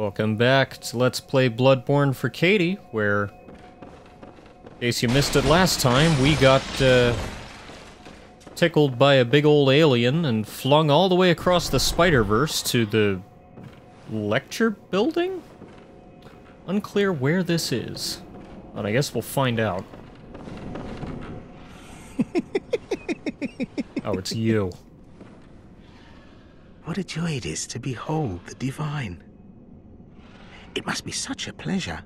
Welcome back to Let's Play Bloodborne for Katie, where, in case you missed it last time, we got tickled by a big old alien and flung all the way across the Spider-Verse to the lecture building? Unclear where this is, but I guess we'll find out. Oh, it's you. What a joy it is to behold the divine. It must be such a pleasure.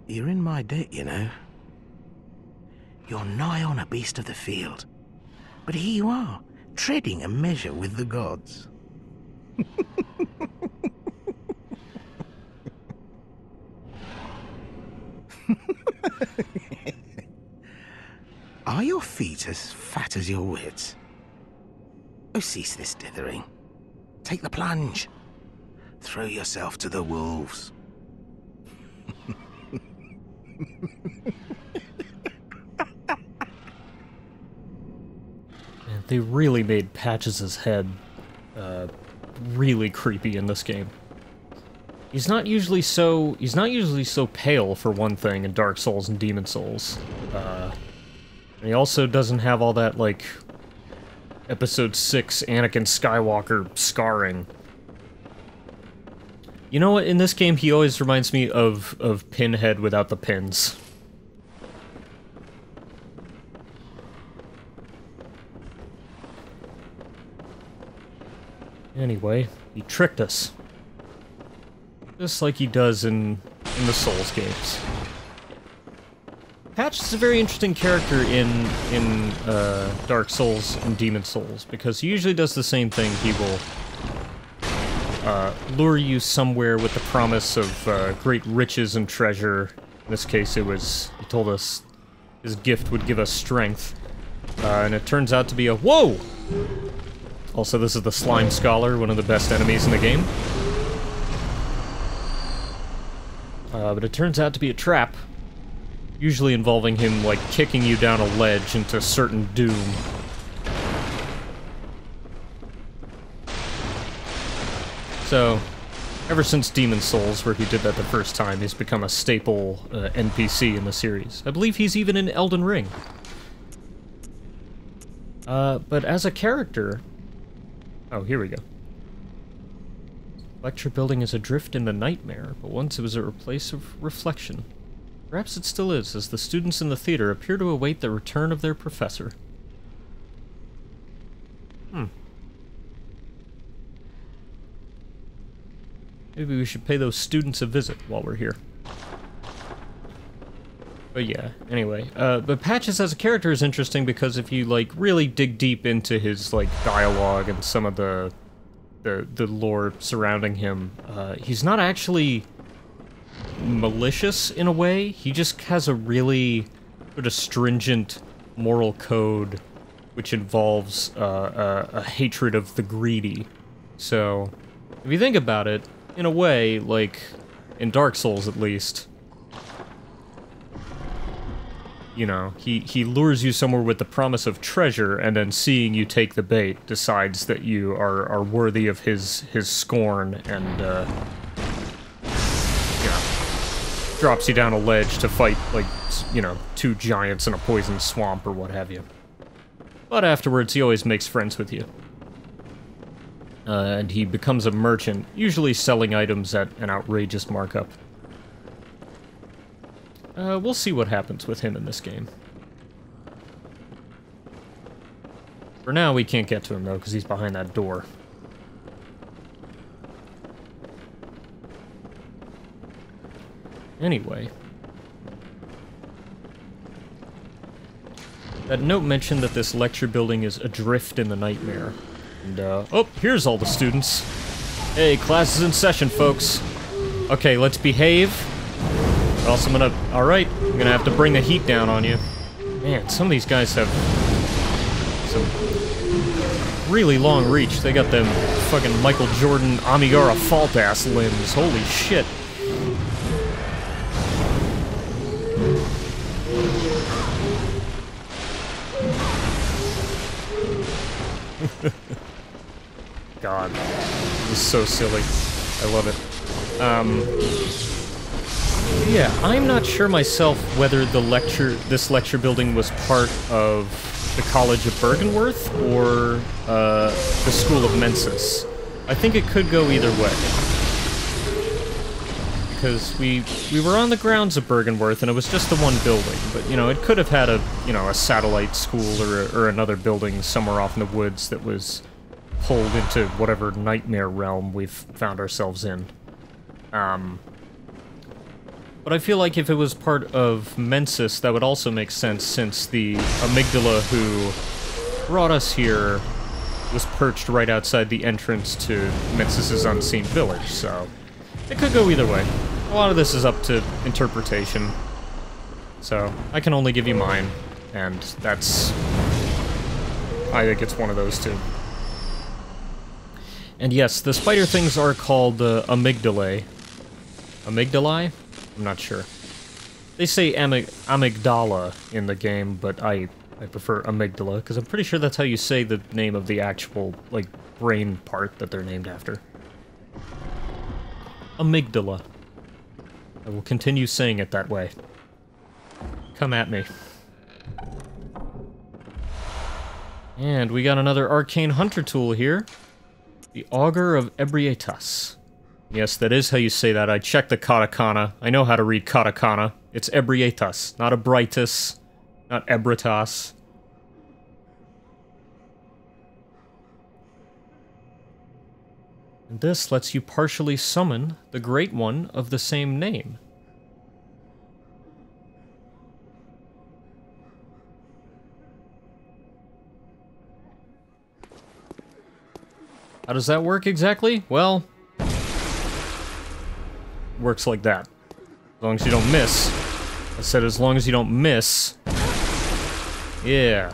You're in my debt, you know. You're nigh on a beast of the field. But here you are, treading a measure with the gods. Are your feet as fat as your wits? Oh, cease this dithering. Take the plunge. Throw yourself to the wolves. Man, they really made Patches' head really creepy in this game. He's not usually so pale, for one thing, in Dark Souls and Demon Souls. And he also doesn't have all that, like, Episode 6 Anakin Skywalker scarring. You know what? In this game, he always reminds me of Pinhead without the pins. Anyway, he tricked us. Just like he does in the Souls games. Patch is a very interesting character in Dark Souls and Demon Souls, because he usually does the same thing. He will lure you somewhere with the promise of great riches and treasure. In this case, he told us his gift would give us strength. And it turns out to be a... Whoa! Also, this is the Slime Scholar, one of the best enemies in the game. But it turns out to be a trap. Usually involving him, like, kicking you down a ledge into certain doom. So, ever since Demon Souls, where he did that the first time, he's become a staple NPC in the series. I believe he's even in Elden Ring. But as a character... Oh, here we go. Lecture building is adrift in the nightmare, but once it was a place of reflection. Perhaps it still is, as the students in the theater appear to await the return of their professor. Maybe we should pay those students a visit while we're here. But yeah, anyway. But Patches as a character is interesting because if you, like, really dig deep into his, like, dialogue and some of the lore surrounding him, he's not actually malicious in a way. He just has a really sort of stringent moral code which involves a hatred of the greedy. So, if you think about it, in a way, like, in Dark Souls at least, you know, he lures you somewhere with the promise of treasure, and then seeing you take the bait, decides that you are worthy of his scorn, and, yeah, drops you down a ledge to fight, like, you know, two giants in a poison swamp or what have you. But afterwards, he always makes friends with you. And he becomes a merchant, usually selling items at an outrageous markup. We'll see what happens with him in this game. For now, we can't get to him, though, because he's behind that door. Anyway. That note mentioned that this lecture building is adrift in the nightmare. And, oh, here's all the students. Hey, class is in session, folks. Okay, let's behave. Or else I'm gonna... Alright, I'm gonna have to bring the heat down on you. Man, some of these guys have some really long reach. They got them fucking Michael Jordan Amigara fault-ass limbs. Holy shit. God, this is so silly. I love it. Yeah, I'm not sure myself whether this lecture building was part of the College of Bergenworth or the School of Mensis. I think it could go either way. Because we were on the grounds of Bergenworth and it was just the one building, but you know, it could have had a satellite school or another building somewhere off in the woods that was pulled into whatever nightmare realm we've found ourselves in. But I feel like if it was part of Mensis, that would also make sense, since the amygdala who brought us here was perched right outside the entrance to Mensis's unseen village, so it could go either way. A lot of this is up to interpretation, so I can only give you mine, and I think it's one of those two. And yes, the spider things are called amygdalae. Amygdalae? I'm not sure. They say amygdala in the game, but I prefer amygdala, because I'm pretty sure that's how you say the name of the actual, like, brain part that they're named after. Amygdala. I will continue saying it that way. Come at me. And we got another arcane hunter tool here. The Auger of Ebrietas. Yes, that is how you say that. I checked the katakana. I know how to read katakana. It's Ebrietas, not Ebritus, not Ebritas. And this lets you partially summon the Great One of the same name. How does that work exactly? Well, works like that. As long as you don't miss. I said as long as you don't miss. Yeah.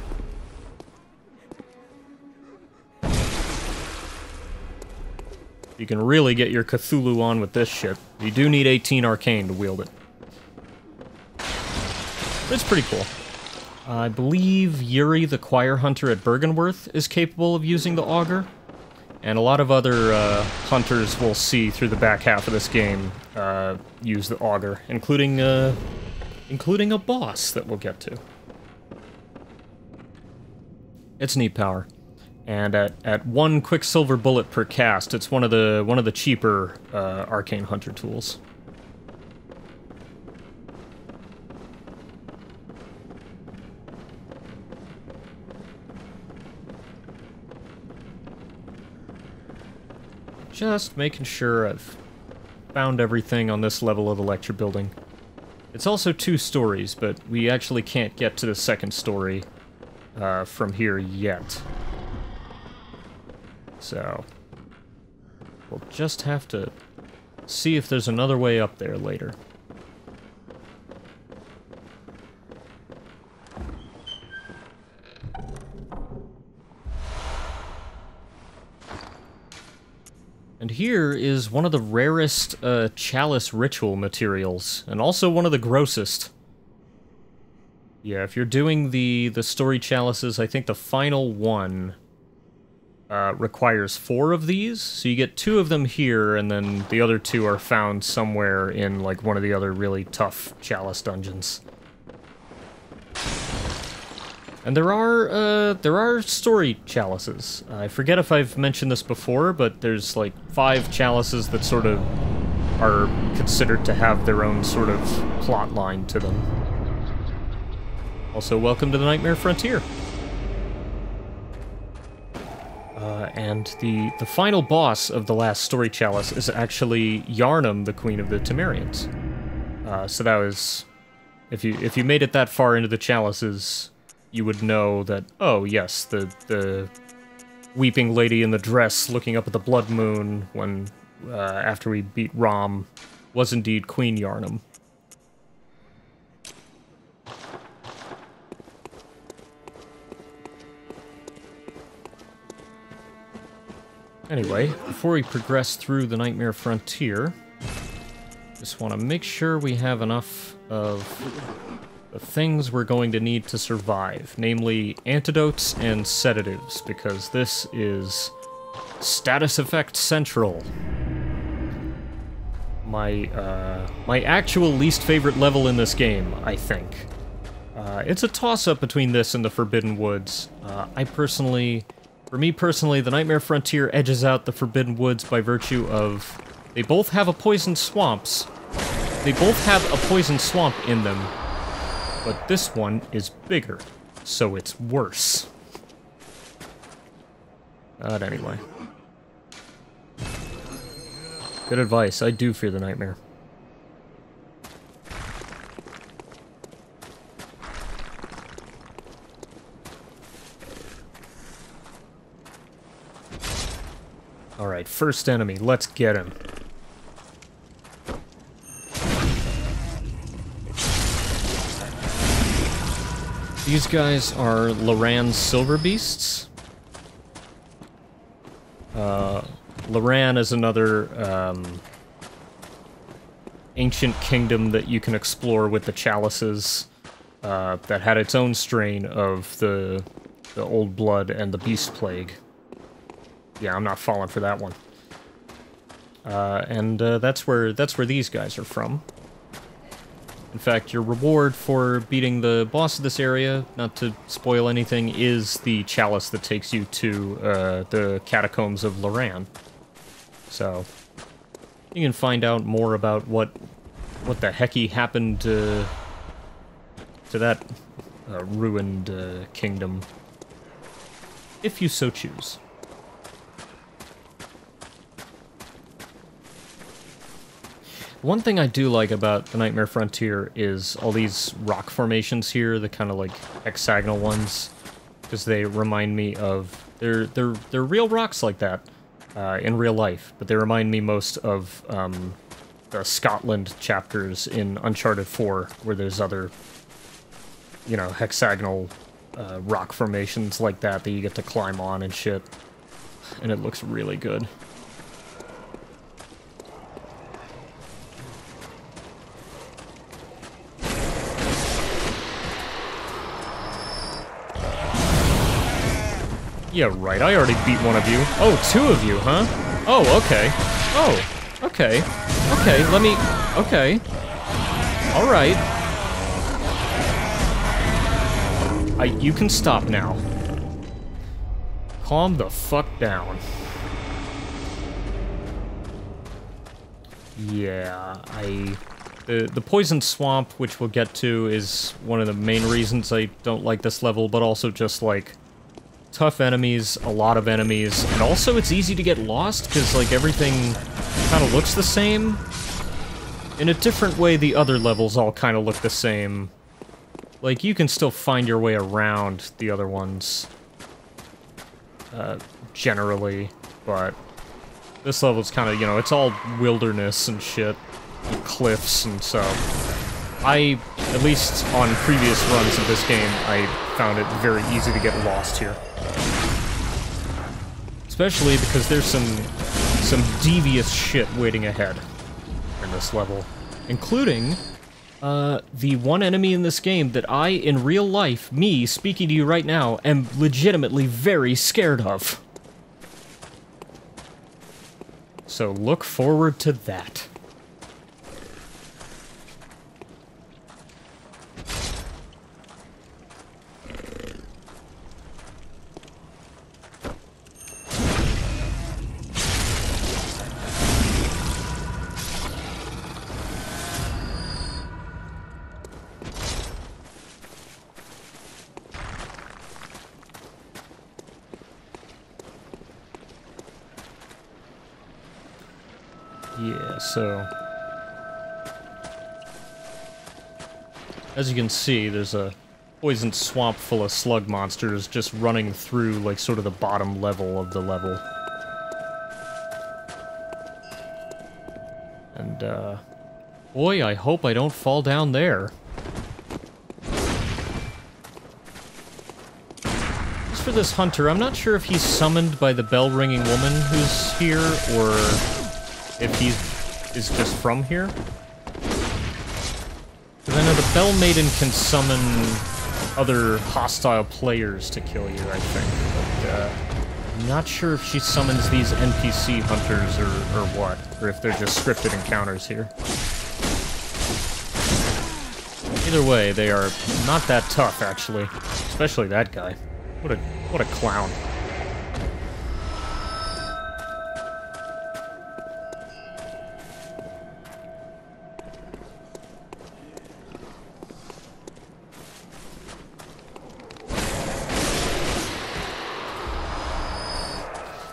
You can really get your Cthulhu on with this shit. You do need 18 arcane to wield it. It's pretty cool. I believe Yuri the Choir Hunter at Bergenworth is capable of using the Auger. And a lot of other hunters we'll see through the back half of this game use the Auger, including a boss that we'll get to. It's neat power, and at 1 quicksilver bullet per cast, it's one of the cheaper arcane hunter tools. Just making sure I've found everything on this level of the lecture building. It's also 2 stories, but we actually can't get to the second story from here yet. So we'll just have to see if there's another way up there later. And here is one of the rarest chalice ritual materials, and also one of the grossest. Yeah, if you're doing the story chalices, I think the final one requires 4 of these, so you get 2 of them here, and then the other 2 are found somewhere in, like, one of the other really tough chalice dungeons. And there are story chalices. I forget if I've mentioned this before, but there's like 5 chalices that sort of are considered to have their own sort of plot line to them. Also, welcome to the Nightmare Frontier. And the final boss of the last story chalice is actually Yarnum, the Queen of the Temerians. So that was, if you made it that far into the chalices, you would know that, oh yes, the weeping lady in the dress looking up at the blood moon when, after we beat Rom, was indeed Queen Yarnum. Anyway, before we progress through the Nightmare Frontier, just want to make sure we have enough of the things we're going to need to survive, namely antidotes and sedatives, because this is Status Effect Central. my actual least favorite level in this game, I think. It's a toss-up between this and the Forbidden Woods. For me personally, the Nightmare Frontier edges out the Forbidden Woods by virtue of they both have a poison swamps. They both have a poison swamp in them, but this one is bigger, so it's worse. But anyway. Good advice. I do fear the nightmare. Alright, first enemy. Let's get him. These guys are Loran's Silver Beasts. Loran is another ancient kingdom that you can explore with the chalices that had its own strain of the Old Blood and the Beast Plague. Yeah, I'm not falling for that one. That's where these guys are from. In fact, your reward for beating the boss of this area, not to spoil anything, is the chalice that takes you to the catacombs of Loran. So, you can find out more about what the hecky happened to that ruined kingdom, if you so choose. One thing I do like about the Nightmare Frontier is all these rock formations here, the kind of like hexagonal ones, because they remind me of they're real rocks like that in real life, but they remind me most of the Scotland chapters in Uncharted 4, where there's other, you know, hexagonal rock formations like that you get to climb on and shit, and it looks really good. Yeah, right, I already beat one of you. Oh, two of you, huh? Oh, okay. Oh, okay. Okay, let me... Okay. Alright. You can stop now. Calm the fuck down. Yeah, The Poison Swamp, which we'll get to, is one of the main reasons I don't like this level, but also just, like, tough enemies, a lot of enemies, and also it's easy to get lost, because, like, everything kind of looks the same. In a different way, the other levels all kind of look the same. Like, you can still find your way around the other ones, generally, but this level's kind of, you know, it's all wilderness and shit, and cliffs, and so... at least on previous runs of this game, I found it very easy to get lost here. Especially because there's some devious shit waiting ahead in this level. Including, the one enemy in this game that I, in real life, me, speaking to you right now, am legitimately very scared of. So look forward to that. Yeah, so... as you can see, there's a poison swamp full of slug monsters just running through, like, sort of the bottom level of the level. And, boy, I hope I don't fall down there. As for this hunter, I'm not sure if he's summoned by the bell-ringing woman who's here, or... if he is just from here. Because I know the Bell Maiden can summon other hostile players to kill you, I think. But Not sure if she summons these NPC hunters or what, or if they're just scripted encounters here. Either way, they are not that tough, actually. Especially that guy. What a clown.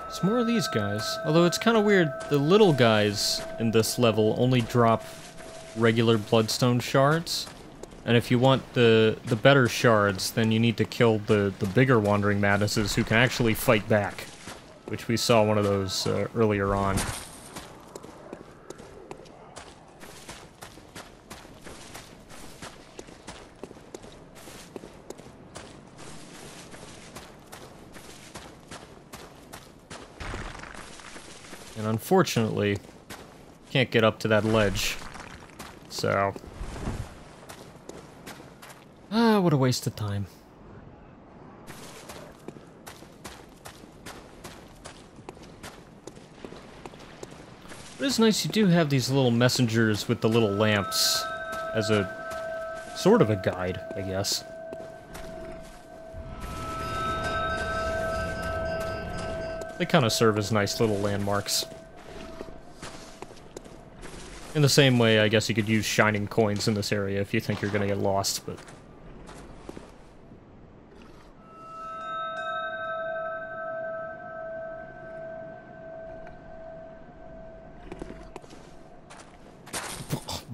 It's more of these guys. Although it's kind of weird, the little guys in this level only drop regular bloodstone shards. And if you want the better shards, then you need to kill the bigger Wandering Madnesses who can actually fight back. Which we saw one of those earlier on. And unfortunately, can't get up to that ledge. So... ah, what a waste of time. It is nice you do have these little messengers with the little lamps as a sort of a guide, I guess. They kind of serve as nice little landmarks. In the same way, I guess you could use shining coins in this area if you think you're gonna get lost, but...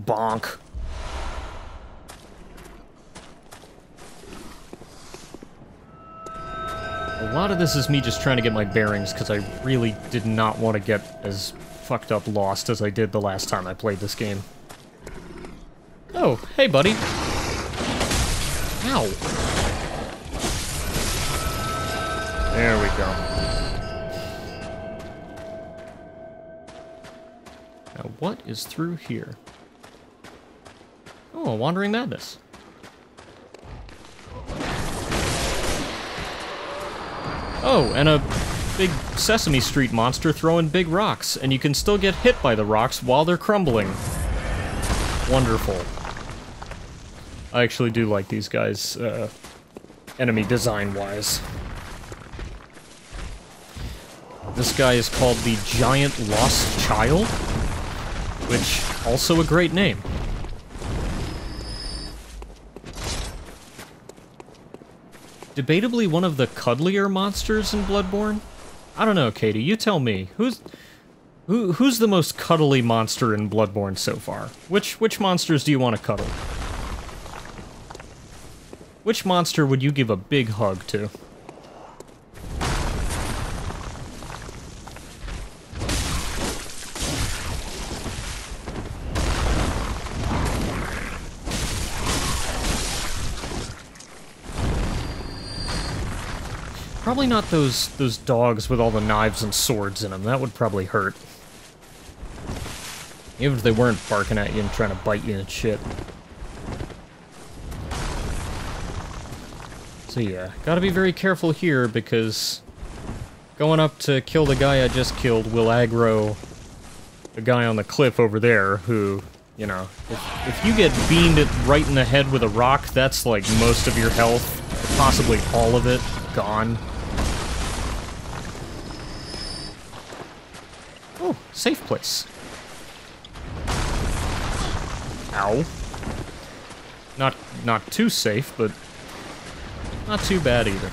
bonk. A lot of this is me just trying to get my bearings, because I really did not want to get as fucked up lost as I did the last time I played this game. Oh, hey buddy. Ow. There we go. Now what is through here? Oh, a Wandering Madness. Oh, and a big Sesame Street monster throwing big rocks, and you can still get hit by the rocks while they're crumbling. Wonderful. I actually do like these guys, enemy design-wise. This guy is called the Giant Lost Child, which, also a great name. Debatably one of the cuddlier monsters in Bloodborne? I don't know, Katie, you tell me. Who's the most cuddly monster in Bloodborne so far? Which monsters do you want to cuddle? Which monster would you give a big hug to? Probably not those dogs with all the knives and swords in them. That would probably hurt. Even if they weren't barking at you and trying to bite you and shit. So yeah, gotta be very careful here because going up to kill the guy I just killed will aggro the guy on the cliff over there who, you know, if you get beamed right in the head with a rock, that's like most of your health, possibly all of it, gone. Oh, safe place. Ow. Not too safe, but not too bad either.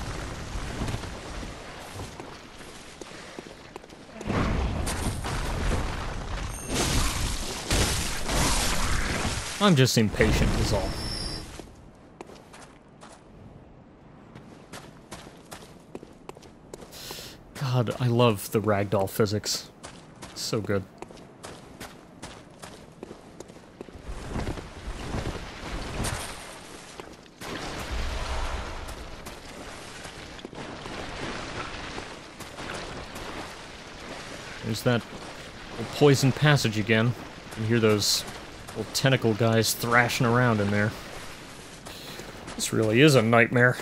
I'm just impatient is all. God, I love the ragdoll physics. It's so good. There's that little poison passage again. You hear those little tentacle guys thrashing around in there. This really is a nightmare.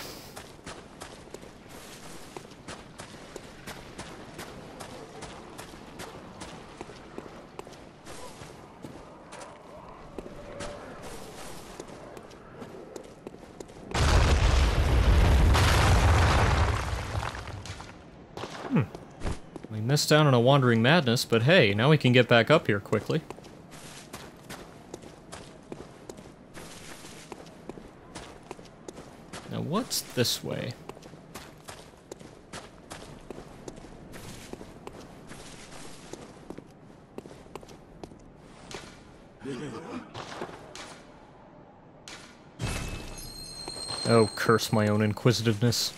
missed out on a wandering madness, but hey, now we can get back up here quickly. Now what's this way? Oh, curse my own inquisitiveness.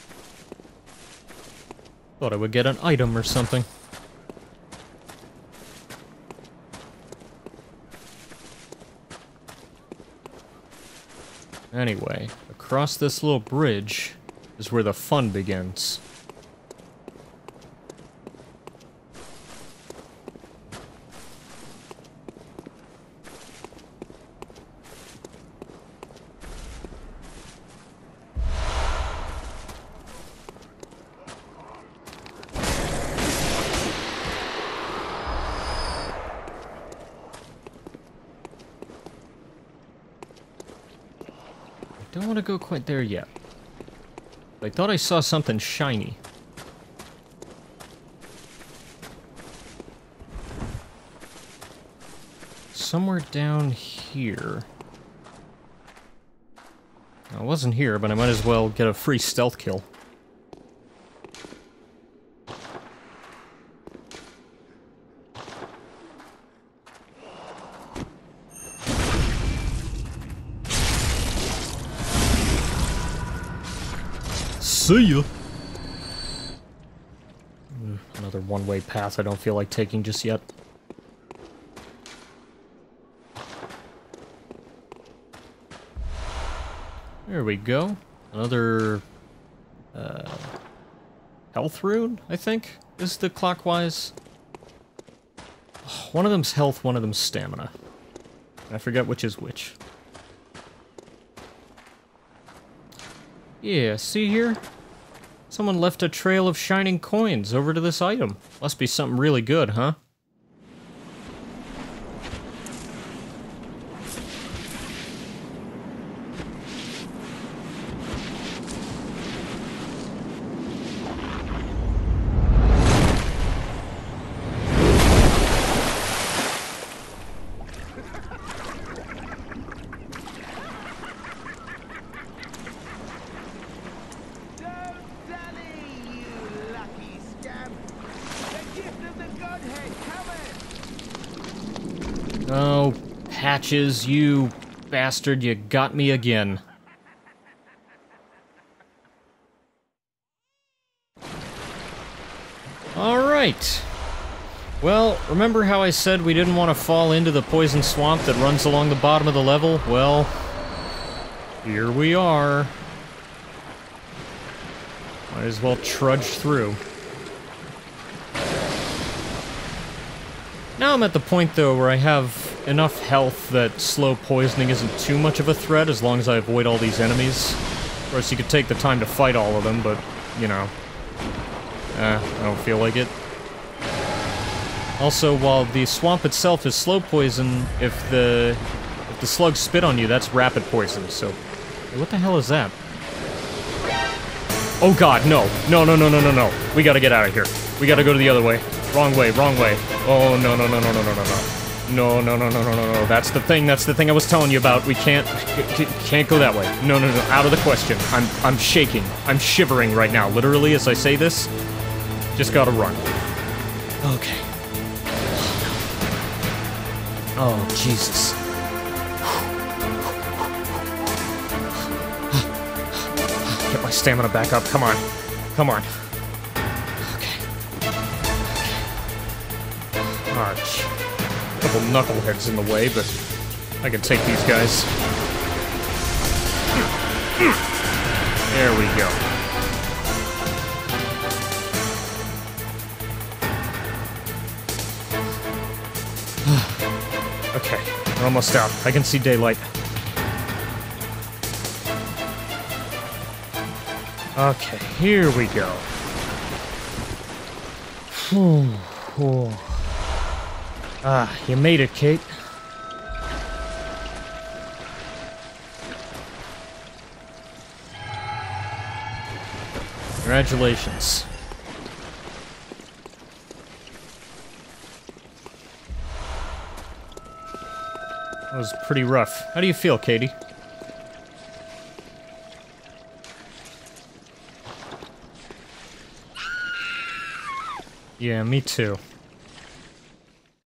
Thought I would get an item or something. Anyway, across this little bridge is where the fun begins. Don't want to go quite there yet. I thought I saw something shiny. Somewhere down here. I wasn't here, but I might as well get a free stealth kill. See ya! Another one-way path I don't feel like taking just yet. There we go. Another... health rune, I think, is the clockwise. One of them's health, one of them's stamina. I forget which is which. Yeah, see here? Someone left a trail of shining coins over to this item. Must be something really good, huh? Oh, Patches, you bastard, you got me again. Alright. Well, remember how I said we didn't want to fall into the poison swamp that runs along the bottom of the level? Well, here we are. Might as well trudge through. Now I'm at the point, though, where I have enough health that slow poisoning isn't too much of a threat as long as I avoid all these enemies. Of course, you could take the time to fight all of them, but, you know. I don't feel like it. Also, while the swamp itself is slow poison, if the slugs spit on you, that's rapid poison, so... What the hell is that? Oh god, no. No, no, no, no, no, no. We gotta get out of here. We gotta go to the other way. Wrong way, wrong way. Oh, no, no, no, no, no, no, no, no. No, no, no, no, no, no, no. That's the thing I was telling you about. We can't go that way. No, no, no, out of the question. I'm shaking. I'm shivering right now, literally, as I say this. Just gotta run. Okay. Oh, Jesus. Get my stamina back up. Come on. Come on. Arch. A couple knuckleheads in the way, but I can take these guys. There we go. Okay, we're almost out. I can see daylight. Okay, here we go. Ah, you made it, Kate. Congratulations. That was pretty rough. How do you feel, Katie? Yeah, me too.